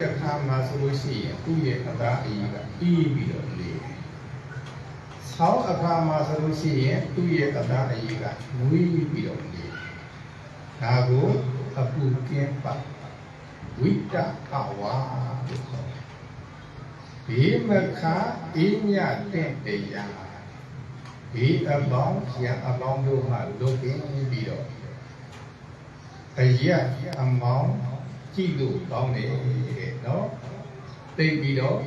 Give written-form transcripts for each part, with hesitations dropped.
အခါမှာဆိုလို့ရှိရင်သူ့ရဲ့အသားအရည်ကပြီးပြီးတော့လေ။ဆောင်းအခါမှာဆိုလို့ရှိရင်သူ့ရဲ့အသားအရည်ကနွေးပြီးတော့လေ။ဒါကိုအပူကင်းပါဝိတအဝါလို့ခေါ်တယ်။ဘေးမခအင်းညတဲ့တရားဘေးအပေါင်းရံအပေါင်းတို့မှလွတ်ကင်းပြီးတော့အရာအမောင်းကြည့်လို့ကောင်းတယ်တဲ့နော်သိပြီးတော့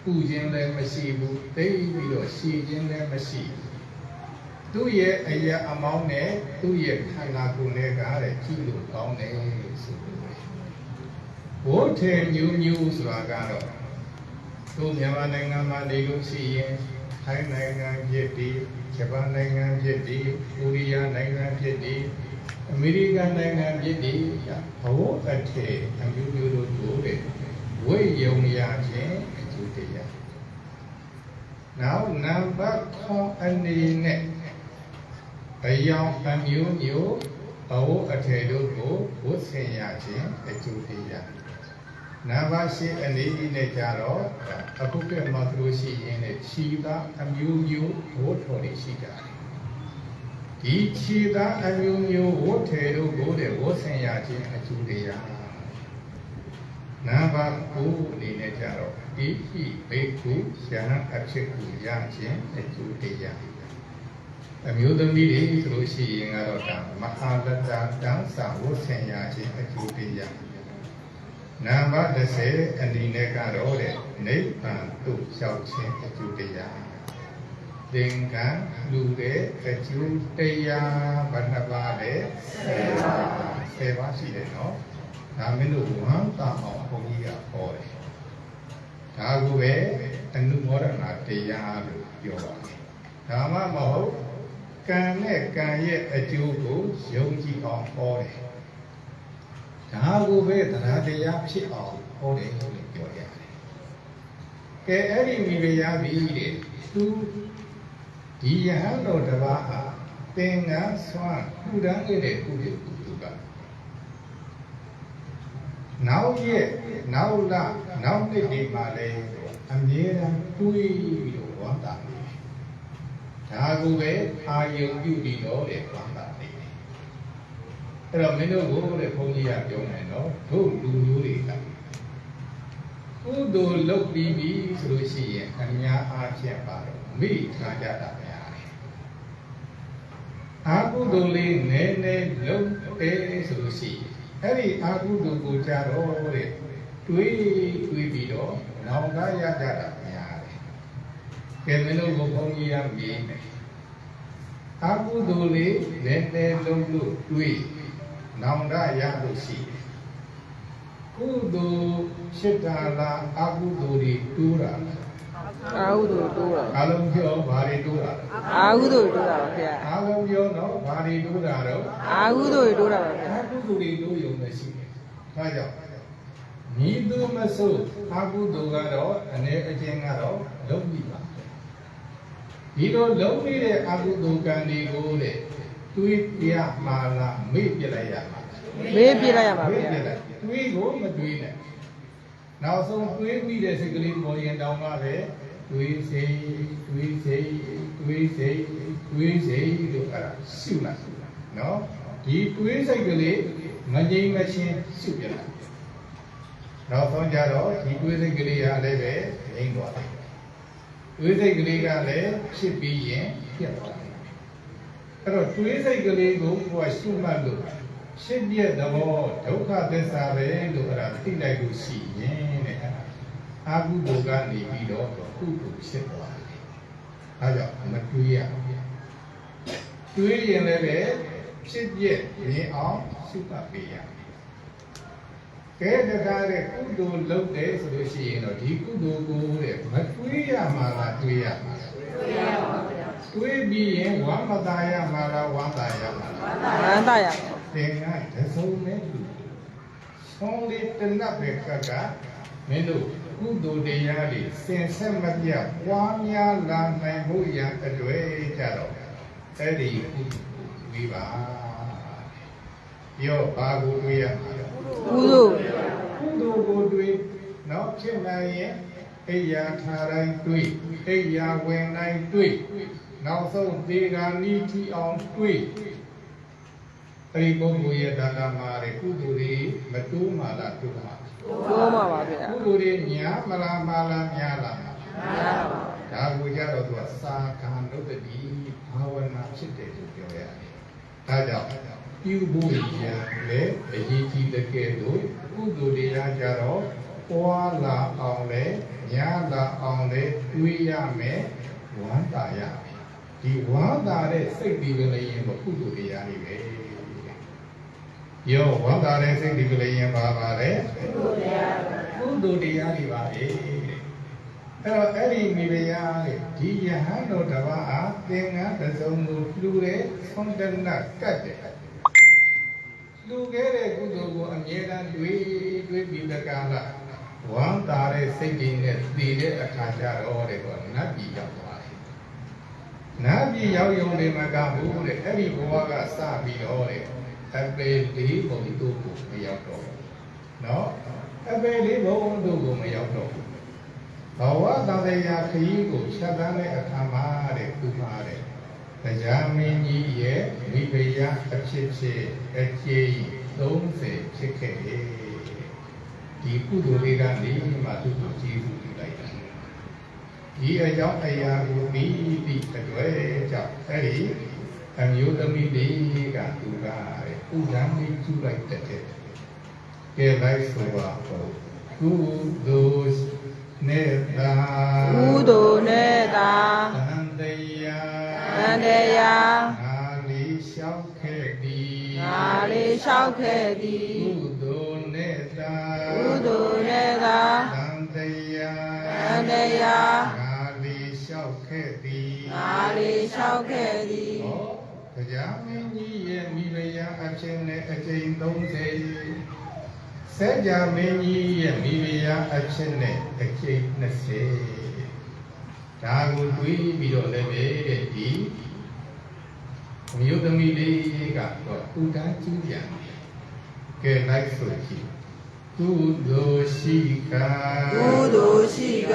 ပူခြင်းလည်းမရှိဘူးသိပြီးတော့ရှည်ခြင်းလည်းမရှိဘူးသူ့ရဲ့အရာအမောင်းနဲ့သူ့ရဲ့ခန္ဓာကိုယ်နဲ့ကတဲ့ကြည့်လို့ကောင်းတယ်ဆိုလို့ဘိုးထေမျိုးမျိုးဆိုတာကတော့သူမြန်မာနိုင်ငံမှာနေလို့ရှိရင်ထိုင်းနိုင်ငံဖြစ်ပြီးဂျပန်နိုင်ငံဖြစ်ပြီးကိုရီးယားနိုင်ငံဖြစ်ပြီးအမေရိကန်နိုင်ငံဖြစ်ပြီးဘဝအထည်အမျိုးမျိုးတို့ကိုတဲ့ဝိယုံရခြင်းအကျိုးတရားနောက်နံပါတ်9အနေနဲ့အယောင်အမျိုးမျိုးဘဝအထည်တို့ကိုဝတ်ဆင်ရခြင်းအကျိုးတရားနံပါတ်10အနေနဲ့ကြတော့အခုကမှသူတို့ရှိရင်လည်းခြီးသားအမျိုးမျိုးဝတ်ထော်တွေရှိကြတယ်ဒီခြေသားအမျိုးမျိုးဝတ်ထေတို့ကိုတဲ့ဝတ်ဆင်ရခြင်းအကျိုးတရားနံပါတ်9အနေနဲ့ကြတော့ဒီဟိဘေကုယဟန်အဖြစ်ကိုရခြင်းအကျိုးတရားအမျိုးသမီးတွေဆိုလို့ရှိရင်ကတော့ဒါမဟာလတ္တတန်းစာဝတ်ဆင်ရခြင်းအကျိုးတရားနံပါတ်10အနေနဲ့ကတော့တဲ့နိဗ္ဗာန်သို့ရောက်ခြင်းအကျိုးတရားသင်္ကန်းလူတဲ့အကျိုးတရားဘယ်နှပါလဲ10ပါးရှိတယ်နော်ဒါမင်းတို့ဝမ်းသာအောင်ဘုန်းကြီးကဟောတယ်ဒါကိုပဲအနုမောဒနာတရားလို့ပြောပါတယ်ဒါမှမဟုတ်ကံနဲ့ကံရဲ့အကျိုးကိုယုံကြည်အောင်ဟောတယ်ဒါကိုပဲတရားတရားဖြစ်အောင်ဟောတယ်လို့ပြောရတယ်ကဲအဲ့ဒီမိဖုရားပြီးတဲ့သူဒီယဟန်တော်တစ်ပါးဟာသင်္ကန်းဆွမ်းပူတန်းခဲ့တဲ့ကုသိုလ်ကနောက်ရက်နောက်လနောက်နှစ်ဒီမှာလဲအမြဲတမ်းတွေးပြီးတော့ဝမ်းသာနေတယ်ဒါကိုပဲအာယုံပြုပြီးတော့လေဝမ်းသာနေတယ်အဲ့တော့မင်းတို့ကိုလေဘုန်းကြီးကပြောနေတော့တို့လူမျိုးတွေကကုသိုလ်လုပ်ပြီးပြီဆိုလို့ရှိရင်အများအားဖြင့်ပါတော့မိထားကြတာအာဟုတုလေးနည်းနည်းလုံးတယ်ဆိုလို့ရှိရင်အဲ့ဒီအာဟုတုကိုကြတော့တဲ့တွေးပြီးတော့နောင်ကရကြတာများတယ်။ကဲမင်းတို့ဘုန်းကြီးရမင်းမယ်။အာဟုတုလေးနည်းနည်းလုံးလို့တွေးနောင်ကရလို့ရှိတယ်။ကုသိုလ်ရှိတာလားအာဟုတုတွေတိုးတာလားအာဟုတုတိုးတာအလုံးပြောဘာတွေတိုးတာအာဟုတုတိုးတာပါဗျာအလုံးပြောနော်ဘာတွေတိုးတာတော့အာဟုတုတိုးတာပါဗျာအာဟုတုတွေတိုးရုံနဲ့ရှိတယ်ဒါကြောင့်ညီသူမဆိုးအာဟုတုကတော့အနေအချင်းကတော့လုံးပြီးပါဒီလိုလုံးပြီးတဲ့အာဟုတုကံတွေကိုတဲ့တွေးပြမှာလားမေ့ပြလိုက်ရမှာမေ့ပြလိုက်ရမှာဗျာတွေးကိုမတွေးနဲ့နောက်ဆုံးတွေးပြီးတဲ့စိတ်ကလေးပေါ်ရင်တောင်းပါပဲတွေးစိတ်လို့အဲ့ဒါရှုလိုက်နော်ဒီတွေးစိတ်ကလေးမငြိမ်မချင်းရှုပြလိုက်နောက်ဆုံးကြတော့ဒီတွေးစိတ်ကလေးကလည်းပဲငြိမ်သွားတယ်တွေးစိတ်ကလေးကလည်းဖြစ်ပြီးရင်ပြတ်သွားတယ်အဲ့တော့တွေးစိတ်ကလေးကိုကိုယ်ကရှုမှတ်လို့ဖြစ်ပြတဲ့သဘောဒုက္ခသစ္စာပဲလို့အဲ့ဒါသိလိုက်လို့ရှိရင်တဲ့အာဟုတုကနေပြီးတော့ကုသိုလ်ဖြစ်သွားတယ်။အဲကြောင့်မတွေးရဘူး။တွေးရင်လည်းပဲဖြစ်ပြမြင်အောင်ရှုမှတ်ပေးရမယ်။ကဲတခါတဲ့ကုသိုလ်လုပ်တယ်ဆိုလို့ရှိရင်တော့ဒီကုသိုလ်ကိုတဲ့မတွေးရမှာလားတွေးရမှာလား။တွေးရပါဗျာ။တွေးပြီးရင်ဝမ်းမသာရမှာလားဝမ်းသာရမှာလား။ဝမ်းသာရပါ။သင်္ကန်းတစုံနဲ့လူဆုံးလေးတနတ်ပဲကမင်းတို့ကုသိုလ်တရားတွေစင်ဆက်မပြတ်ပွားများလာနိုင်မှုရန်အတွေ့ကြတော့အဲ့ဒီကုသိုလ်ဝိပါပြောဘာကိုတွေ့ရမှာကုသိုလ် ကုသိုလ်ကိုတွေးနောက်ဖြစ်နိုင်ရင်အိယာထားတိုင်းတွေးအိယာဝင်တိုင်းတွေးနောက်ဆုံးဒီကနီထီအောင်တွေးအဲ့ဒီပုဂ္ဂိုလ်ရဲ့ဒါနမှာတဲ့ကုသိုလ်တွေမတိုးမှလားတိုးမှာ တိုးမှာပါဗျာ ကုသိုလ်တွေညာမလားမလားများလား များပါပါ ဒါကိုကြတော့သူကစာကံဒုတ္တိဘာဝနာဖြစ်တယ်လို့ပြောရတယ်ဒါကြောင့်ပြုဖို့ရံလေအရေးကြီးတဲ့ကဲ့သို့ကုသိုလ်တရားကြတော့ပွားလာအောင်လေညာလာအောင်လေတွေးရမယ်ဝမ်းသာရမယ်ဒီဝမ်းသာတဲ့စိတ်ဒီကလေးရင်ကုသိုလ်တရားတွေပဲယောဝန္တာတဲ့စိတ်ဒီကလေးရင်ပါပါလေကုသိုလ်တရားတွေပါလေအဲ့တော့အဲ့ဒီမိဖုရားလေဒီယဟန်တော်တစ်ပါးအားသင်္ကန်းတစ်စုံကိုလှူတဲ့သုံးတနတ်ကတ်တယ်လှူခဲ့တဲ့ကုသိုလ်ကိုအမြဲတမ်းတွေးပြီးတကားလားဝန္တာတဲ့စိတ်တွေနဲ့တည်တဲ့အခါကျတော့တဲ့ကောနတ်ပြည်ရောက်သွားတယ်နတ်ပြည်ရောက်ရုံနဲ့မကဘူးတဲ့အဲ့ဒီဘဝကစပြီးတော့တဲ့အပေလေးဘုံတို့ကိုမရောက်တော့ဘူးနော်အပေလေးဘုံတို့ကိုမရောက်တော့ဘူးဘဝတန်တရားခရီးကိုဖြတ်သန်းတဲ့အခါမှာတဲ့သူမှာတဲ့တရားမင်းကြီးရဲ့မိဖုရားအဖြစ်ဖြစ်အကျေး30ဖြစ်ခဲ့တယ်ဒီကုသိုလ်လေးကနေမှသူ့ကိုကြည်စုပြုလိုက်တာဒီအကြောင်းအရာကိုပြီးအတွက်ကြောင့်အဲ့ဒီအမျိုးသမီးတွေကသူကတဲ့ဥဒ္ဒမ်းလေးကျူလိုက်တဲ့ကဲလိုက်ဆိုပါတော့ကုသိုလ်နဲ့သာ ကုသိုလ်နဲ့သာ သံတရား တန်တရား ငါလေးလျှောက်ခဲ့သည် ငါလေးလျှောက်ခဲ့သည် ကုသိုလ်နဲ့သာ ကုသိုလ်နဲ့သာ သံတရား တန်တရား ငါလေးလျှောက်ခဲ့သည် ငါလေးလျှောက်ခဲ့သည် ဟောတရားမင်းကြီးရဲ့မိဖုရားအချင်းနဲ့အကျိန်30စัจ जा မင်းကြီးရဲ့မိဖုရားအချင်းနဲ့အကျိန်20ဒါကိုတွေးပြီးတော့လည်းပဲတဲ့ဒီအမျိုးသမီးလေးကတော့ဥဒ္ဒမ်းကျူးပြန်ကဲလိုက်ဆိုကြည့်ကုသိုလ်ရှိက ကုသိုလ်ရှိက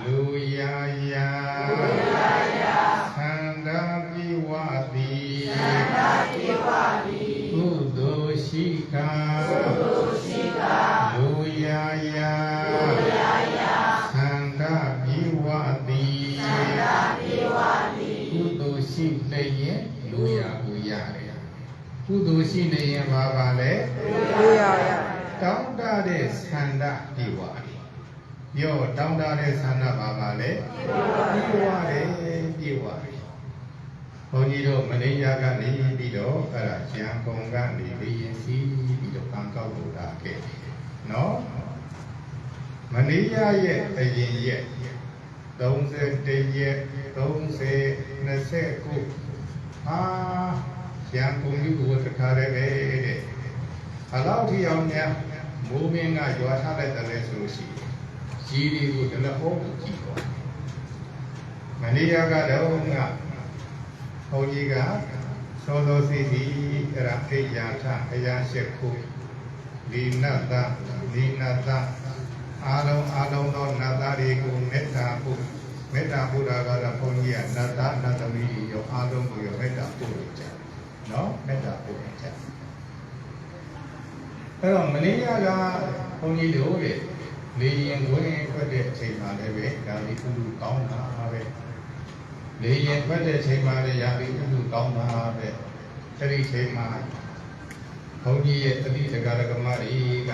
လူရာရာသန္တာပိဝတိကုသိုလ်ရှိကလူရာရာသန္တာပိဝတိကုသိုလ်ရှိလျင်လူရာကိုရတယ်ကုသိုလ်ရှိလျင်ဘာပါလဲ လူရရ တောင်းတတဲ့ဆန္ဒပြေဝတယ်။ပြောတောင်းတတဲ့ဆန္ဒပါပါလေပြေဝတယ်ပြေဝတယ်။ဘုန်းကြီးတို့မလေးရှားကနေပြီးတော့အဲ့ဒါရန်ကုန်ကနေလေရင်စီးပြီးတော့ကံကောက်လို့တာခဲ့တယ်။နော်။မလေးရှားရဲ့အရင်ရဲ့31ရက်30 29ရန်ကုန်မြို့ကိုတခါတည်းပဲတဲ့။အလောက်ထိအောင်များမိုးမင်းကရွာထားလိုက်တယ်ဆိုလို့ရှိရင်ကြီးလေးကိုတလက်ဟောကိုကြည့်တော့မလေးရကတော့ကဘုန်းကြီးကသောသောစီစီအဲ့ဒါအိယာထအရာရှိခုဒီနတ်သားအားလုံးသောနတ်သားတွေကိုမေတ္တာပို့တာကတော့ဘုန်းကြီးကနတ်သားနတ်သမီးတွေရောအားလုံးကိုရောမေတ္တာပို့လို့ကြတယ်နော်မေတ္တာပို့ကြတယ်အဲ့တော့မလေးရကဘုန်းကြီးတို့လေလေရင်ဝင်ထွက်တဲ့အချိန်မှလည်းပဲဒါလေးကုလူကောင်းတာပဲလေရင်ထွက်တဲ့အချိန်မှလည်းရာသီကုလူကောင်းတာပဲအဲ့ဒီချိန်မှာဘုန်းကြီးရဲ့အတိတကာရကမတွေက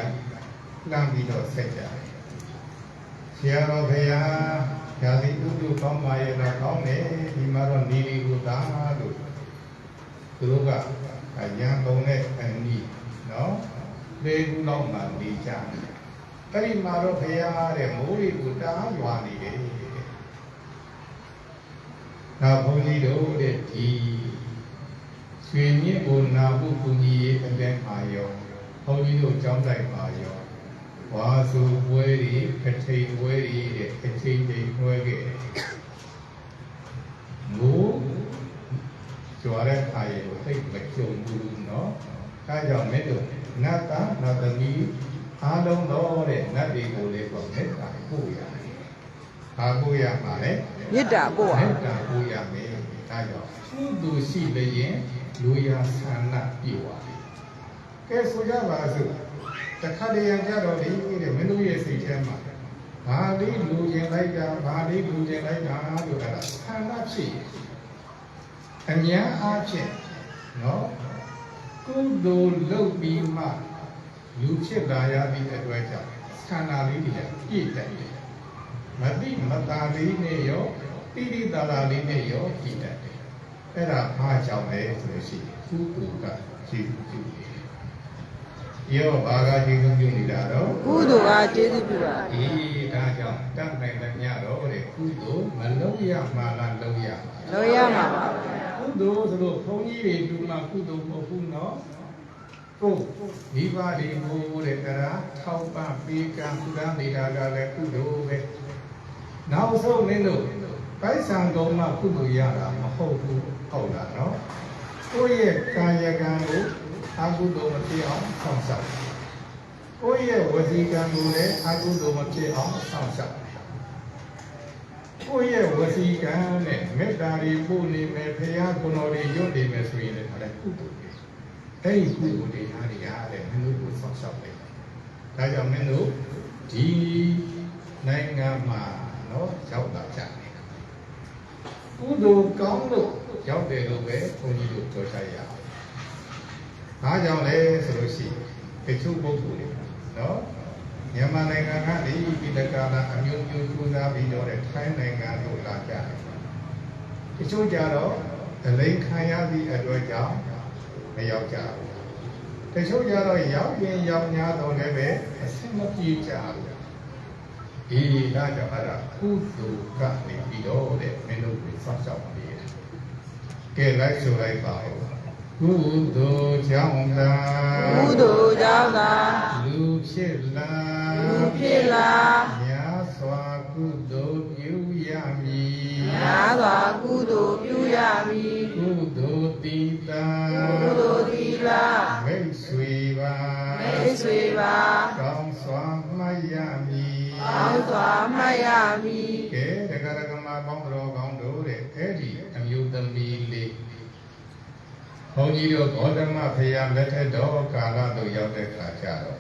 လမ်းပြီးတော့ဆက်ကြတယ်ဆရာတော်ဘုရားရာသီကုလူကောင်းပါရဲ့တော့ကောင်းတယ်ဒီမှာတော့နေလီကိုသာလို့သူတို့ကရန်ကုန်နဲ့အနီးနော်လေကူလောက်မှနေကြတယ်။အဲ့ဒီမှာတော့ဘုရားတဲ့မိုးတွေကိုတားရွာနေတယ်။နောက်ဘုန်းကြီးတို့တဲ့ဒီရွှေမြင့်ကိုနာဖို့ဘုန်းကြီးရဲ့အလက်ပါရောဘုန်းကြီးတို့ကြောင်းတိုက်ပါရောဝါစုပွဲတွေကထိန်ပွဲတွေတဲ့အချိန်ချိန်နှွဲခဲ့တယ်။မိုးကြွားတဲ့ခါရေကိုသိမကြုံဘူးနော်။ဒါကြောင့်မဲ့တို့နတ်သားနတ်သမီး အားလုံးတော့တဲ့နတ်တွေကိုလေးပေါ့မေတ္တာပို့ရတယ်။ဘာပို့ရမှာလဲ မေတ္တာပို့ မေတ္တာပို့ရမယ်။ဒါကြောင့်ကုသိုလ်ရှိလျင်လူရာဆန္ဒပြေဝတယ်။ကဲဆိုကြပါစို့တခါတည်းရကြတော့ဒီတဲ့မင်းတို့ရဲ့စိတ်ထဲမှာဘာလေးလူကျင်လိုက်တာဘာလေးလူကျင်လိုက်တာလို့အဲ့ဒါဆန္ဒဖြစ်အများအားဖြင့်နော်ကုသိုလ်လုပ်ပြီးမှလူဖြစ်လာရသည့်အတွက်ကြောင့်ဆန္ဒလေးတွေပြည့်တယ်မတိမတာလေးနဲ့ရောတိတိတာတာလေးနဲ့ရောပြည့်တယ်အဲ့ဒါအားကြောင့်လေဆိုလို့ရှိရင်ကုသိုလ်ကကျေးဇူးပြုတယ်ရောဘာကကျေးဇူးပြုနေတာတော့ ကုသိုလ်ကကျေးဇူးပြုပါ ဒီဒါကြောင့်တတ်နိုင်တဲ့ညတော့တဲ့ကုသိုလ်မလုံးရမှာလားလုံးရမှာ လုံးရမှာပါ ကုသိုလ်ဆိုလို့ဘုန်းကြီးတွေဒီမှာကုသိုလ်မဟုတ်ဘူးနော်ကိုမိဘတွေကိုတဲ့ကရာထောက်ပံ့ပေးကံကုသနေတာကလည်းကုသိုလ်ပဲနောက်ဆုံးမင်းတို့ပိုက်ဆံတော်မှကုသိုလ်ရတာမဟုတ်ဘူးဟုတ်လားနော်ကိုယ့်ရဲ့ကာယကံကိုအကုသိုလ်မဖြစ်အောင်ဆောင်ရှောက်ကိုယ့်ရဲ့ဝစီကံကိုလည်းအကုသိုလ်မဖြစ်အောင်ဆောင်ရှောက်ကိုယ့်ရဲ့ဝစီကံနဲ့မေတ္တာတွေပို့နေမယ်ဖရာကုဏောတွေရွတ်နေမယ်ဆိုရင်လည်းအဲ့ဒါကုသိုလ်ပဲအဲ့ဒီကုသိုလ်တွေအားတွေအားလည်းမင်းတို့ကိုဆောင်ရှောက်လိုက်ဒါကြောင့်မင်းတို့ဒီနိုင်ငံမှာနော်ရောက်လာကြတယ်ကုသိုလ်ကောင်းလို့ရောက်တယ်လို့ပဲဘုန်းကြီးတို့ပြောချရအောင်ဒါကြောင့်လဲဆိုလို့ရှိရင်တချို့ပုဂ္ဂိုလ်တွေနော်မြန်မာနိုင်ငံကနေဒီတက္ကနာအမျိုးမျိုးကူစားပြီးတော့တဲ့ထိုင်းနိုင်ငံတို့လာကြတယ်တချို့ကြတော့အလိမ်ခံရသည့်အတွက်ကြောင့်မရောက်ကြဘူးတချို့ကြတော့ရောက်ရင်ရောက်냐တော့လည်းပဲအဆင်မပြေကြဘူးဒီဒါကြောင့်အဲ့ဒါကုသိုလ်ကနေပြီးတော့တဲ့မင်းတို့ကိုစောင့်ရှောက်ပေးတယ်ကဲလိုက်ဆိုလိုက်ပါဦးကုသိုလ်ကြောင့်သာ ကုသိုလ်ကြောင့်သာ လူဖြစ်လာ လူဖြစ်လာ များစွာကုသိုလ်ပြုရမည် များစွာကုသိုလ်ပြုရမည် ကုသိုလ်တိတာ ကုသိုလ်သီလ မိတ်ဆွေပါ မိတ်ဆွေပါ ကောင်းစွာမှတ်ရမည် ကောင်းစွာမှတ်ရမည် ကဲတက္ကရာကမပေါင်းတော်ကောင်းတို့တဲ့အဲ့ဒီအမျိုးသမီးလေးဘုန်းကြီးတို့ဂေါတမဖရာလက်ထက်တော်ကာလသို့ရောက်တဲ့အခါကျတော့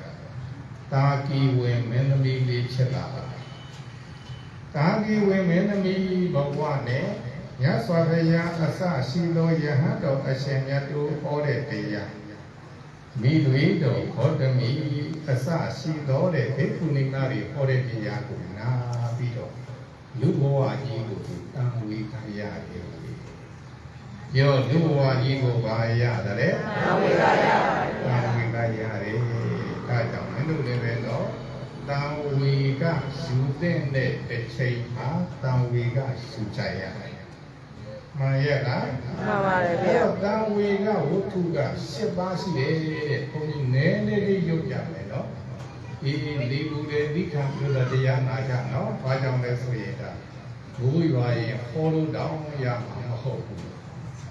တာကီဝင်မင်းသမီးလေးဖြစ်လာပါတယ်တာကီဝင်မင်းသမီးဘဝနဲ့ညစွာဘုရားအစရှိသောယဟန်တော်အရှင်မြတ်တို့ဟောတဲ့တရားမိတွေတော်ဂေါတမီအစရှိသောတဲ့ဘိက္ခုနီမတွေဟောတဲ့တရားကိုနာပြီးတော့လူဘဝကြီးကိုတန်ဝေခံရတယ်ပြောလူဘဝကြီးကိုဘာရတယ်လဲတန်ဝေခံရတယ်ဒါကြောင့်မင်းတို့လည်းပဲတော့တန်ဝေကယူတဲ့အချိန်မှာတန်ဝေကယူကြရတယ်မှန်ရဲ့လား မှန်ပါတယ်ဗျာ တန်ဝေကဝတ္ထုက7ပါးရှိတယ်တဲ့ဘုန်းကြီးနည်းနည်းလေးရုပ်ပြမယ်နော်ဒီလေးခုတဲ့ဒီခံပြုတဲ့တရားနာကြနော်ဘာကြောင့်လဲဆိုရင်ဒါဘိုးရွာရင်ဟောလို့တောင်းရမှာမဟုတ်ဘူး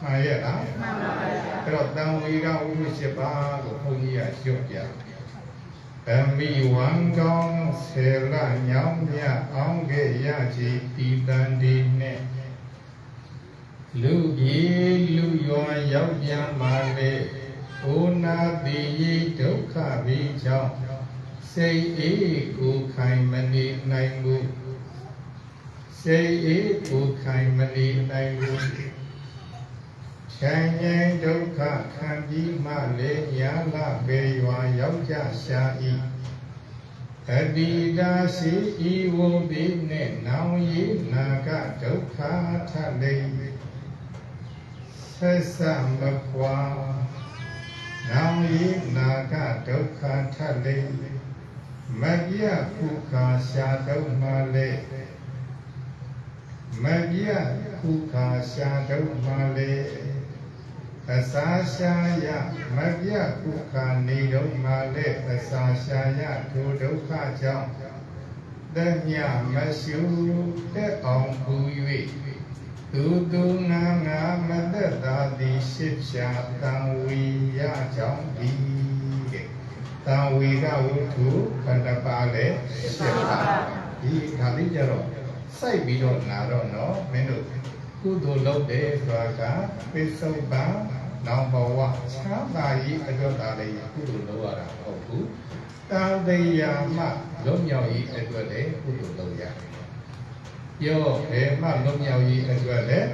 မှန်ရဲ့လားမှန်ပါပါအဲ့တော့တန်ဝေကဝတ္ထု7ပါးကိုဘုန်းကြီးကရုပ်ပြအမိဝံကောင်းဆေရညောင်းမြအောင်ခဲ့ရချီတီတန်ဒီနဲ့လူကြီးလူရွာရောက်ပြန်ပါလေဘုနာတိဒုက္ခဘိကြောင့်စိတ်အေးကိုခိုင်မနေနိုင်ဘူးစိတ်အေးကိုခိုင်မနေနိုင်ဘူးချမ်းငြိမ်းဒုက္ခခံပြီးမှလေညာလာပေရွာရောက်ကြရှာဤအတိတာရှိဤဝုတိနဲ့နောင်ရည်နာကဒုက္ခထလိမ့်ဆက်စမကွာနောင်ရည်နာကဒုက္ခထလိမ့်မပြခုခာရှာတော့မှလေမပြခုခာရှာတော့မှလေအစာရှာယမပြခုခာနေတော့မှလေအစာရှာယထိုဒုက္ခကြောင့်တညမရှုတဲ့အောင်ပူ၍သူငါမသက်သာသည်ရှစ်ဖြာတံဝီရကြောင့်ဒီတဲ့ တံဝေကဝတ္ထုခန္ဓာပါလေ7 ပါးဒီဒါလေးကြတော့စိုက်ပြီးတော့လာတော့နော်မင်းတို့ကုသိုလ်လုပ်တယ်ဆိုတာကပိစုပန်နောင်ဘဝချမ်းသာရေးအတွက်ဒါလေးကုသိုလ်လုပ်ရတာမဟုတ်ဘူးတန်တရားမှလုံးမြောက်ရေးအတွက်လည်းကုသိုလ်လုပ်ရတယ်ပြောဘယ်မှလုံးမြောက်ရေးအတွက်လည်း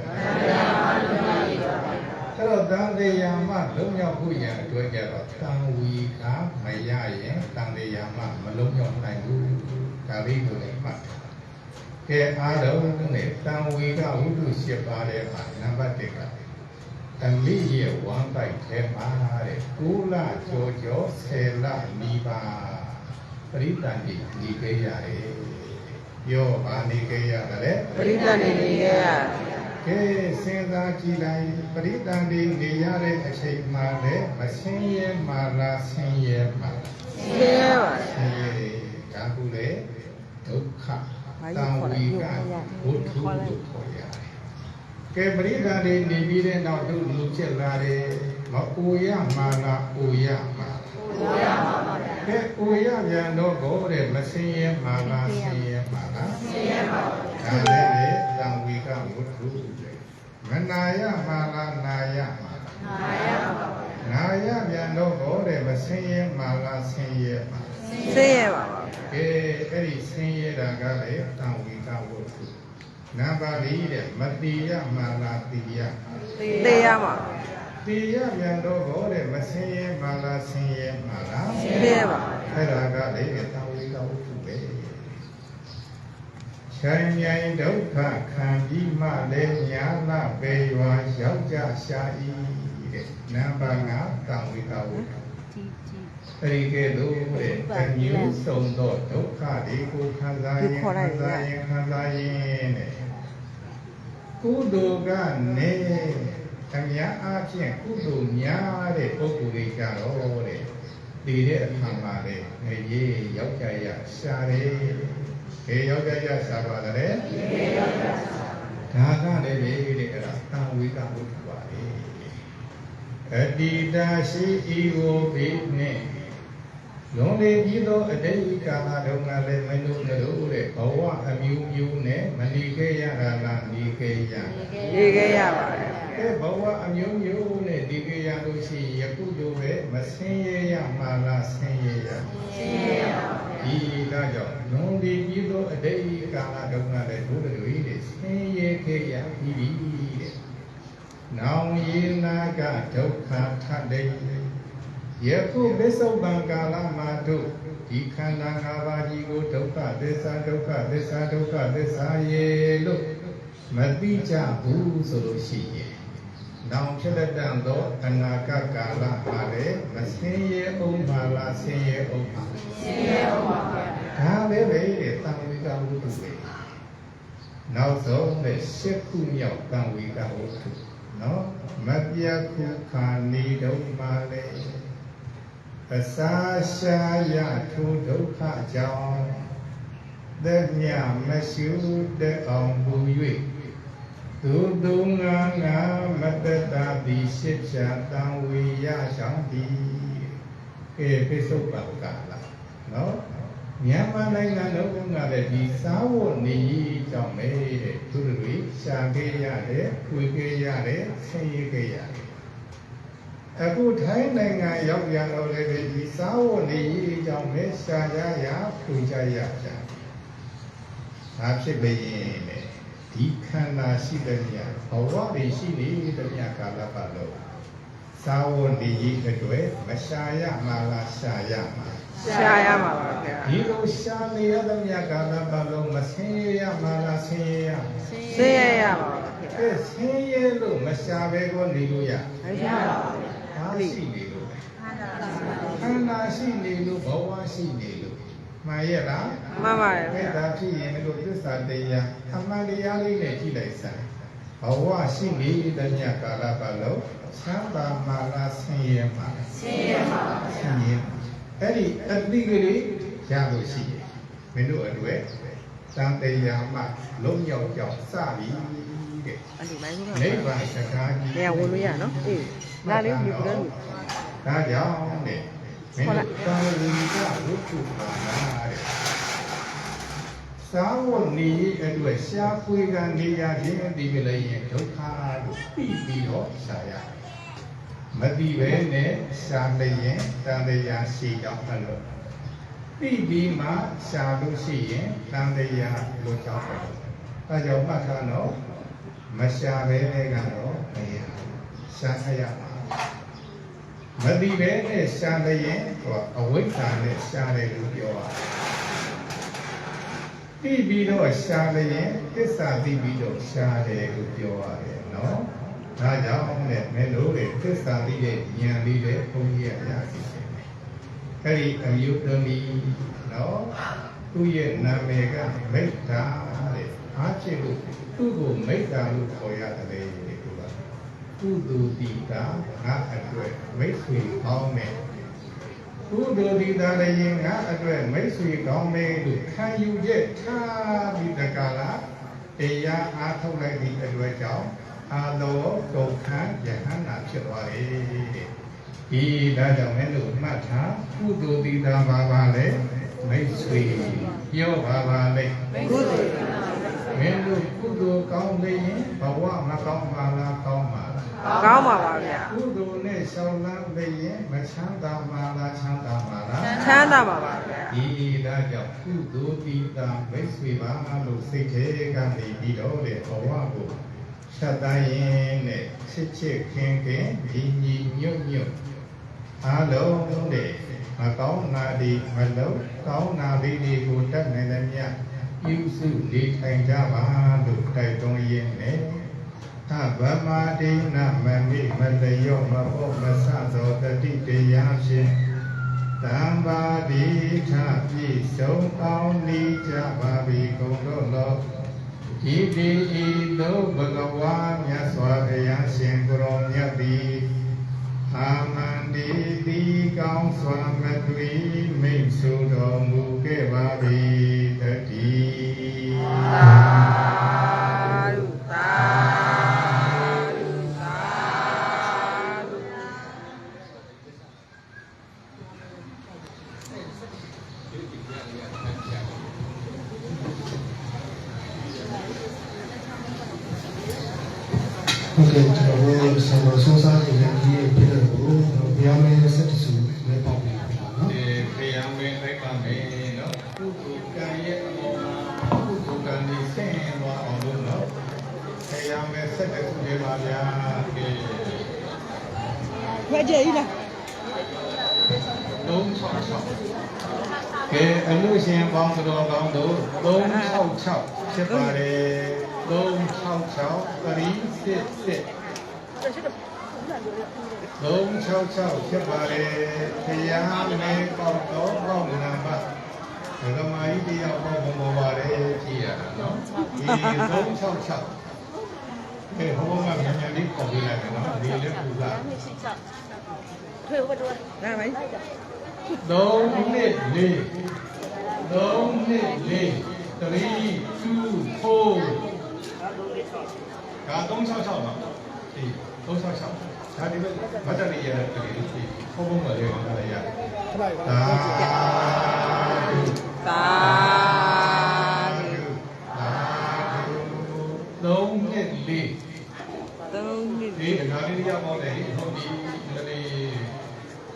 အဲ့တော့တန်တရားမှလုံးမြောက်ဖို့ရန်အတွက်ကြတော့တန်ဝီကမရရင်တန်တရားမှမလုံးမြောက်နိုင်ဘူးဒါလေးကိုလည်းမှတ်ကဲအားလုံးနဲ့တန်ဝီကဝိတု7 ပါးတဲ့မှာနံပါတ်1ကအမိရဲ့ဝမ်းပိုက်ထဲမှာတဲ့9 လကျော်ကျော်10 လနီးပါးပရိသတ်ကြီးနေခဲ့ရတယ်ပြောပါနေခဲ့ရတယ် ပရိသတ်နေနေခဲ့ရ ကဲစဉ်းစားကြည့်လိုက်ပရိသတ်တွေနေရတဲ့အချိန်မှာလည်းမဆင်းရဲမှလားဆင်းရဲမှလား ဆင်းရဲပါ ဆင်းရဲဒါကူလေဒုက္ခတံဝေကဘုထုလို့ခေါ်ရတယ်ကဲပရိသတ်တွေနေပြီးတဲ့နောက်သူလူဖြစ်လာတယ်မအိုရမှလားအိုရမှလားအိုရပါပါကဲအိုရပြန်တော့ကိုတဲ့မဆင်းရဲမှလားဆင်းရဲမှလားဆင်းရဲပါဒါလည်းလေတံဝေကဘုထုမနာရမှလားနာရမှလားနာရပါပါနာရပြန်တော့ကိုတဲ့မဆင်းရဲမှလားဆင်းရဲမှလား ဆင်းရဲပါပါ ကဲအဲ့ဒီဆင်းရဲတာကလည်းတံဝေကဘုထုနံပါတ်4တဲ့မတိယမှလားတိယ သိရမှာ တိယပြန်တော့ကိုတဲ့မဆင်းရဲမှလားဆင်းရဲမှလား ဆင်းရဲပါ အဲ့ဒါကလည်းတံဝေကဘုထုပဲဆိုင်မြိုင်ဒုက္ခခံပြီးမှလည်းညာလာပေရွာရောက်ကြရှာဤတဲ့နံပါတ်5တံဝေကဘုထုအဲ့ဒီကဲလို့တဲ့တမျိုးစုံသောဒုက္ခတွေကိုခံစားရင်တဲ့ကုသိုလ်ကနေအများအားဖြင့်ကုသိုလ်များတဲ့ပုဂ္ဂိုလ်တွေကြတော့တဲ့ဒီတဲ့အခါမှာလေငရေရောက်ကြရရှာတယ်ခေရောက်ကြရရှာပါတယ်ဒါကလည်းပဲတဲ့အဲ့ဒါတံဝေကဘုထုပါလေအတ္တိတာရှိဤကိုပိနဲ့လုံးလေပြီးသောအတိတ်ကာလတုန်းကလည်းမလို့တို့တဲ့ဘဝအမျိုးမျိုးနဲ့မနေခဲ့ရတာလားနေခဲ့ရ နေခဲ့ရပါတယ် အဲဘဝအမျိုးမျိုးနဲ့နေခဲ့ရလို့ရှိရင်ယခုလိုပဲမဆင်းရဲရမှလားဆင်းရဲရဆင်းရဲရဒီကကြောင့်လုံးလေပြီးသောအတိတ်ကာလတုန်းကလည်းတို့တွေတဲ့ဆင်းရဲခဲ့ရပြီးတဲ့နောင်ယေနာကဒုက္ခထတဲ့ယခုပစ္စုပန်ကာလမှာတို့ဒီခန္ဓာ၅ပါးကြီးကိုဒုက္ခသစ္စာဒုက္ခသစ္စာဒုက္ခသစ္စာရေလို့မသိကြဘူးဆိုလို့ရှိရင်နောင်ဖြစ်လက်တန်သောအနာဂတ်ကာလမှာလည်းမဆင်းရဲအောင်ပါလားဆင်းရဲအောင်ပါဆင်းရဲအောင်ပါဒါလည်းပဲတဲ့တံဝေကဝတ္ထုပဲနောက်ဆုံးတဲ့ရှစ်ခုမြောက်တံဝေကဝတ္ထုနော်မပြတ်ခုခာနေတော့မှလည်းအစာရှာရထိုဒုက္ခကြောင့်သက်မြမရှိတဲ့အောင်မူ၍သူတုံငါငါမတ္တတိရှိချာတံဝေရဆောင်သည်ကဲပိစုပ္ပန်ကာလနော်မြန်မာနိုင်ငံလုံးကလည်းဒီစာဝတ်နေကြောင့်ပဲတဲ့သူတို့တွေရှာခဲ့ရတယ်ခွေခဲ့ရတယ်ဆင်းရဲခဲ့ရတယ်အခုထိုင်းနိုင်ငံရောက်ပြန်တော့လည်းဒီစာဝတ်နေကြောင့်ပဲရှာကြရခွေကြရကြဒါဖြစ်ပေရင်ဒီခန္ဓာရှိတဲ့ညဘဝတွေရှိနေတဲ့ညကာလပတ်လုံးစာဝတ်နေအတွက်မရှာရမှာလားရှာရမှာရှာရမှာပါဗျာ ဒီလိုရှာနေရတဲ့မြတ်ကာလပတ်လုံးမဆင်းရဲရမှာလားဆင်းရဲရမှာ ဆင်းရဲရပါဗျာ အဲဆင်းရဲလို့မရှာပဲကိုနေလို့ရ မရပါဘူး ဘာရှိနေလို့ခန္ဓာရှိနေလို့ဘဝရှိနေလို့မှန်ရဲ့လား မှန်ပါတယ် အဲ ဗျာ ဒါဖြစ်ရင်တို့သစ္စာတရားအမှန်တရားလေးနဲ့ကြည့်လိုက်စမ်းဘဝရှိနေတဲ့မြတ်ကာလပတ်လုံးချမ်းသာမှာလားဆင်းရဲမှာလားဆင်းရဲမှာဆင်းရဲအဲ့ဒီအတိကလေးရလို့ရှိရင်မင်းတို့အတွက်တန်တရားမှလုံးရောက်ကြောက်စပြီတဲ့ အဲ့ဒီလိုက်လို့ နိဗ္ဗာန်စကားကြီး နေဝင်လို့ရနော်အေးလာလေးယူကြတယ် ဒါကြောင့်တဲ့ မင်းတို့ကာယကဝိတုပါနာတဲ့သာဝနေအတွက်ရှားပွေကနေရခြင်းဒီကလေးရဲ့ဒုက္ခလို့ပြီးပြီးတော့ရှားရမတိပဲနဲ့ရှားလျင်တန်တရားရှိတော့အဲ့လိုပြီးပြီးမှရှားလို့ရှိရင်တန်တရားလို့ကြောက်တယ်အဲကြောင့်မှတ်ထားတော့မရှားပဲနဲ့ကတော့မရရှားရမှာမတိပဲနဲ့ရှားလျင်အဝိဇ္ဇာနဲ့ရှားတယ်လို့ပြောတာပြီးတော့ရှားလျင်သစ္စာသိပြီးတော့ရှားတယ်လို့ပြောရတယ်နော်ဒါကြောင့်လည်းမင်းတို့တွေသစ္စာသိတဲ့ဉာဏ်လေးတွေဘုန်းကြီးရရစီတယ်အဲ့ဒီအမျိုးသမီးနော်သူ့ရဲ့နာမည်ကမိတ္တာတဲ့အားဖြင့်လို့သူ့ကိုမိတ္တာလို့ခေါ်ရတယ်ဒီကကုသိုလ်တိတာငါအတွက်မိတ်ဆွေကောင်းတယ်ကုသိုလ်ဒီတာလည်းငါအတွက်မိတ်ဆွေကောင်းမယ်လို့ခံယူချက်ထားပြီးတကလားတရားအားထုတ်လိုက်သည့်အတွက်ကြောင့်အာလောဒုက္ခယဟန္တာဖြစ်သွားတယ်တဲ့ဒီဒါကြောင့်မင်းတို့မှတ်ထားကုသိုလ်ဒီတာပါလေမိတ်ဆွေပြောပါလေကုသိုလ်မင်းတို့ကုသိုလ်ကောင်းနေရင်ဘဝမကောင်းပါလားကောင်းပါလားကောင်းပါပါဗျာကုသိုလ်နဲ့ရှောင်လန်းနေရင်မချမ်းသာပါလားချမ်းသာပါလားချမ်းသာပါပါဗျာဒီဒါကြောင့်ကုသိုလ်တိတာမိတ်ဆွေပါလို့စိတ်ထဲကနေပြီးတော့လေဘဝကိုဆက်တိုင်းရင်နဲ့ချစ်ချစ်ခင်ခင်ညီညီညွတ်ညွတ်အားလုံးတဲ့မကောင်းနာဒီမလုံးကောင်းနာဒီကိုတတ်နိုင်တဲ့မြတ်ပြုစုနေထိုင်ကြပါလို့တိုက်တွန်းရင်းနဲ့ဗမာဒိနမမိမတယောမဟုတ်မဆသောတတိတရားဖြင့်သံပါတိထပြည့်စုံကောင်းနေကြပါပြီကုန်တော့လောဤတိဤသို့ဘဂဝါမြတ်စွာဘုရားရှင်ကိုရောမြတ်သည်အာမန္တိတိကောင်းစွာမသွေမိတ်ဆွေတော်မူခဲ့ပါပြီတတိသာဓုသာဓုသာဓုဟုတ်ကဲ့ကျွန်တော်တို့ဆောင်းဆောင်းစားနေတဲ့ဒီပြည်တော်ကိုဘုရားမင်းဆက်တဆူနဲ့ပေါ့ပြီနော်ဒီဘုရားမင်းလိုက်ပါမယ်နော်ကုသိုလ်ကံရဲ့အပေါ်မှာကုသိုလ်ကံဒီဆင်းရဲသွားအောင်လို့နော်ဘုရားမင်းဆက်တဆူနေပါဗျာခွဲကြည့်လား366ကဲအလို့ရှင်ပေါင်းတော်ကောင်းတို့366ဖြစ်ပါတယ်366 366ဖြစ်ပါတယ်ခရားမဲပေါတော့ပေါက်နာမဒကမာကြီးတရားပေါက်ပေါ်ပါတယ်ကြည့်ရတာနော်ဒီ366ကဲဟိုမှာမြန်မြန်လေးပေါ်ပြလိုက်မယ်နော်ဒီလေးပူလာ退我多来没3နှစ်4 3နှစ်4 3 2 4ဒါ366နော်ဒီ366ဒါဒီဘက်မတ်တရီရဲ့ကလေးဒီဖုန်းဖုန်းကလေးကလည်းရတယ်သာသာ3နှစ်4 3နှစ်ဒီဒကာလေးရပေါင်းတယ်ဟိုဒီလေ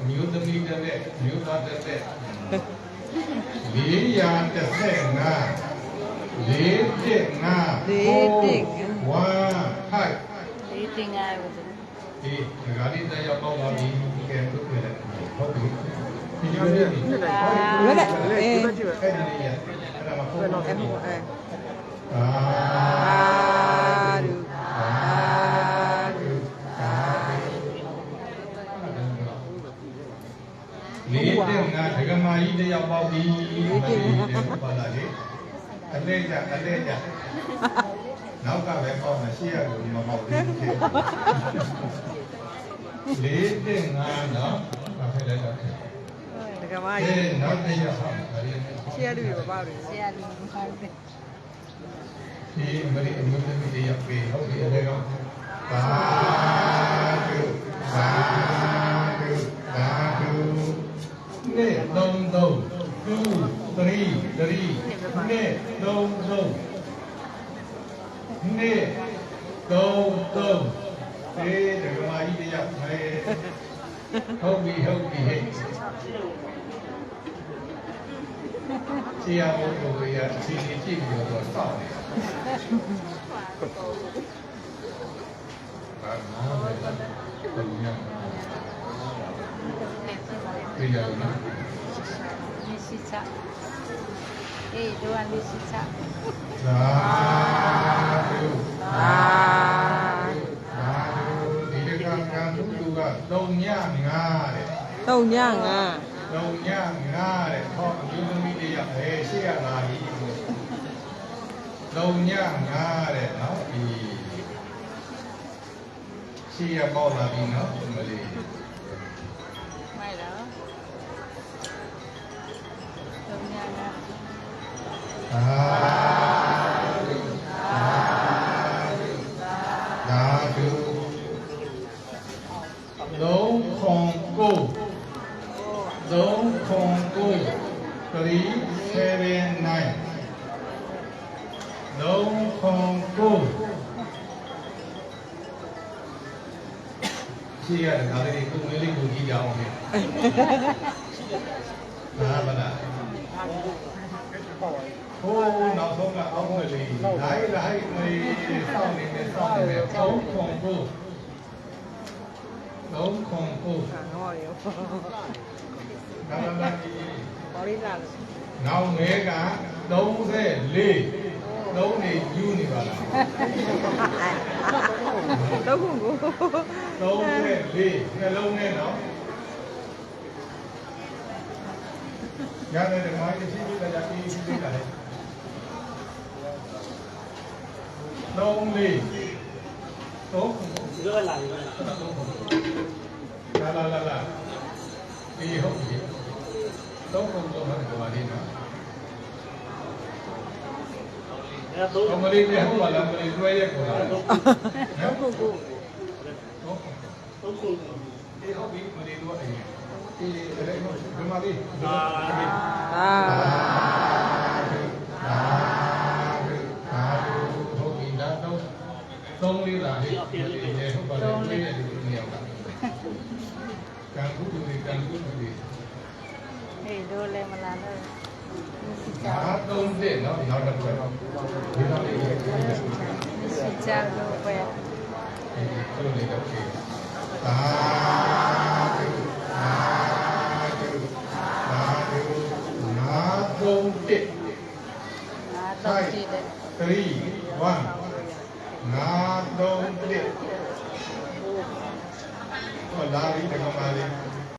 မျိုးသမီးတဲ့မျိုးသားတဲ့435 ဒီငါလေးတရားပေါက်လာပြီကဲထုတ်ပြလိုက်ဟုတ်ပြီဒီကြောင့်ဒီဘယ်နဲ့အဲ့ဒီလေးရအဲ့ဒါမှဖုန်းတော့အဲ့အာဓုလေးတဲ့ငါဒကမာကြီးတရားပေါက်ပြီပါလာလေအလဲကြနောက်ကပဲပေါက်မှာရှေ့ရလို့မပေါက်ဘူးလေးတဲ့ငါနော်ဘာဖြစ်လဲတော့ဒကမာကြီးနောက်တရားဟောရှေ့ရလူပါပြီရှေ့ရလူပါပြီဒီမရီအမျိုးသမီးတရားပြေဟုတ်ပြီအဲ့တော့သာဓုသာဓုသာဓု ဟုတ်ပြီဟဲ့ဆရာဘုရားအစီအစဉ်ကြည့်ပြီးတော့စောင့်နေဘာမှမလုပ်ဘူးညပြေးရအောင် Misita. Doan misita. သာဓု အာ ဒီကံကံသူက3ည5တဲ့ 3ည5 3ည5တဲ့ဟောအမျိုးသမီးတွေရရှိရလာပြီ3ည5တဲ့နော်ဒီရှိရပေါ့လာပြီနော်မလေး Mai đó. Đông nha nha. သာဓုလုံးခွန်ကိုလုံးခွန်ကို379လုံးခွန်ကိုရှိရတယ်ဒါလေးကိုငယ်လေးကိုကြည့်ကြအောင်လေဟာဗလားဟိုးနောက်ဆုံးကအောက်ွယ်လေးလိုက်လိုက်မေးစောင့်နေမယ်လုံးခွန်ကိုလုံးခွန်ကို ငေါ်ရော ဒါမှမဟုတ် ပေါ်လေးလာလို့ နောက်ငယ်က34လုံးနေယူနေပါလား တော့ခုကို 34နှလုံးနဲ့နော်ရတယ်ဒီမှာရှိရှိလေးလာပြီးရှိသေးတာလေ34တော့ဒီကလာပြီလာဒီဟုတ်ပြီတော့ဘုံတော့မှာဒီပါလေးနော်အမလေးနဲ့ဟိုကလာမလေးတွဲရက်ကိုလာတော့ကိုဒီဟုတ်ပြီမလေးတော့အရင်ဒီလည်းဒီမှာလေးအာ ဟုတ်ပြီဒါတော့3လေးလာလေးဟုတ်ပါလေတွဲရက်ဒီလိုမျိုးကံကုတူတွေကံကုတူတွေ Do le malala. ဒါ Misita. 3တဲ့နော်နောက်တစ်ခွက်ဒီနောက်လေးရဲ့ Misita do pa. အဲ့လိုလေးတော့ဖြေသာဓုနာသုံးတစ် Na to ti de. 3 1နာသုံးတစ်ဟောလာပြီဒီကမာလေး